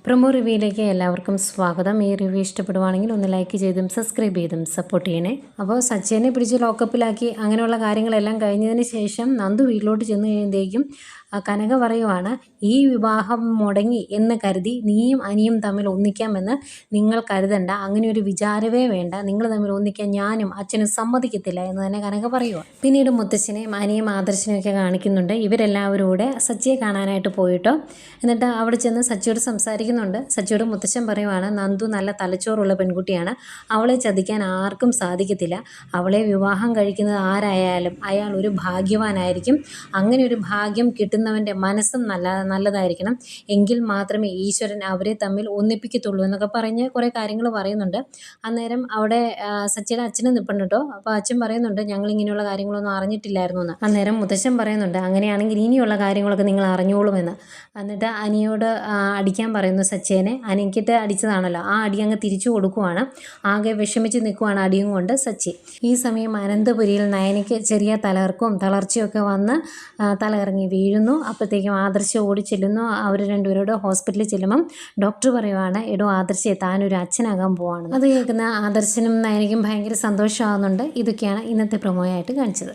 Promo റിവ്യൂയിലേക്ക് എല്ലാവർക്കും സ്വാഗതം. ഈ റിവ്യൂ ഇഷ്ടപ്പെടുവാണെങ്കിൽ ഒന്ന് ലൈക്ക് ചെയ്തും സബ്സ്ക്രൈബ് ചെയ്തും സപ്പോർട്ട് ചെയ്യണേ. അപ്പോൾ സച്ചിനെ പിടിച്ച് ലോക്കപ്പിലാക്കി അങ്ങനെയുള്ള കാര്യങ്ങളെല്ലാം കഴിഞ്ഞതിന് ശേഷം നന്ദു വീട്ടിലോട്ട് ചെന്ന് കഴിയുമ്പോഴേക്കും കനക പറയുവാണ്, ഈ വിവാഹം മുടങ്ങി എന്ന് കരുതി നീയും അനിയും തമ്മിൽ ഒന്നിക്കാമെന്ന് നിങ്ങൾ കരുതണ്ട, അങ്ങനെ ഒരു വിചാരവേ വേണ്ട, നിങ്ങൾ തമ്മിൽ ഒന്നിക്കാൻ ഞാനും അച്ഛനും സമ്മതിക്കത്തില്ല എന്ന് തന്നെ കനക പറയുക. പിന്നീട് മുത്തശ്ശനെയും അനിയും ആദർശനെയും ഒക്കെ കാണിക്കുന്നുണ്ട്. ഇവരെല്ലാവരും കൂടെ സച്ചിയെ കാണാനായിട്ട് പോയിട്ടോ. എന്നിട്ട് അവിടെ ചെന്ന് സച്ചിയോട് സംസാരിക്കുന്നുണ്ട്. സച്ചിയോട് മുത്തശ്ശൻ പറയുവാണ്, നന്ദു നല്ല തലച്ചോറുള്ള പെൺകുട്ടിയാണ്, അവളെ ചതിക്കാൻ ആർക്കും സാധിക്കത്തില്ല, അവളെ വിവാഹം കഴിക്കുന്നത് ആരായാലും അയാൾ ഒരു ഭാഗ്യവാനായിരിക്കും, അങ്ങനെ ഒരു ഭാഗ്യം കിട്ടുന്നവൻ്റെ മനസ്സും നല്ലതായിരിക്കണം, എങ്കിൽ മാത്രമേ ഈശ്വരൻ അവരെ തമ്മിൽ ഒന്നിപ്പിക്കത്തുള്ളൂ എന്നൊക്കെ പറഞ്ഞ് കുറേ കാര്യങ്ങൾ പറയുന്നുണ്ട്. അന്നേരം അവിടെ സച്ചിയുടെ അച്ഛനും നിൽപ്പുണ്ട് കേട്ടോ. അപ്പോൾ അച്ഛൻ പറയുന്നുണ്ട്, ഞങ്ങൾ ഇങ്ങനെയുള്ള കാര്യങ്ങളൊന്നും അറിഞ്ഞിട്ടില്ലായിരുന്നു എന്ന്. അന്നേരം മുത്തശ്ശൻ പറയുന്നുണ്ട്, അങ്ങനെയാണെങ്കിൽ ഇനിയുള്ള കാര്യങ്ങളൊക്കെ നിങ്ങൾ അറിഞ്ഞോളുമെന്ന്. എന്നിട്ട് അനിയോട് അടിക്കാൻ പറയുന്നു സച്ചിനെ. അനിക്കിട്ട് അടിച്ചതാണല്ലോ, ആ അടി അങ്ങ് തിരിച്ചു കൊടുക്കുവാണ്. ആകെ വിഷമിച്ച് നിൽക്കുവാണ് അടിയും കൊണ്ട് സച്ചി. ഈ സമയം അനന്തപുരിയിൽ നയനയ്ക്ക് ചെറിയ തളർച്ചയൊക്കെ വന്ന് തലകറങ്ങി വീഴുന്നു. അപ്പോഴത്തേക്കും ആദർശം ഓടി ചെല്ലുന്നു. അവർ രണ്ടുപേരോട് ഹോസ്പിറ്റലിൽ ചെല്ലുമ്പം ഡോക്ടർ പറയുവാണ്, എടോ ആദർശയെ താനൊരു അച്ഛനാകാൻ പോവാണ്. അത് കേൾക്കുന്ന ആദർശനും നയനയ്ക്കും ഭയങ്കര സന്തോഷമാകുന്നുണ്ട്. ഇതൊക്കെയാണ് ഇന്നത്തെ പ്രൊമോയായിട്ട് കാണിച്ചത്.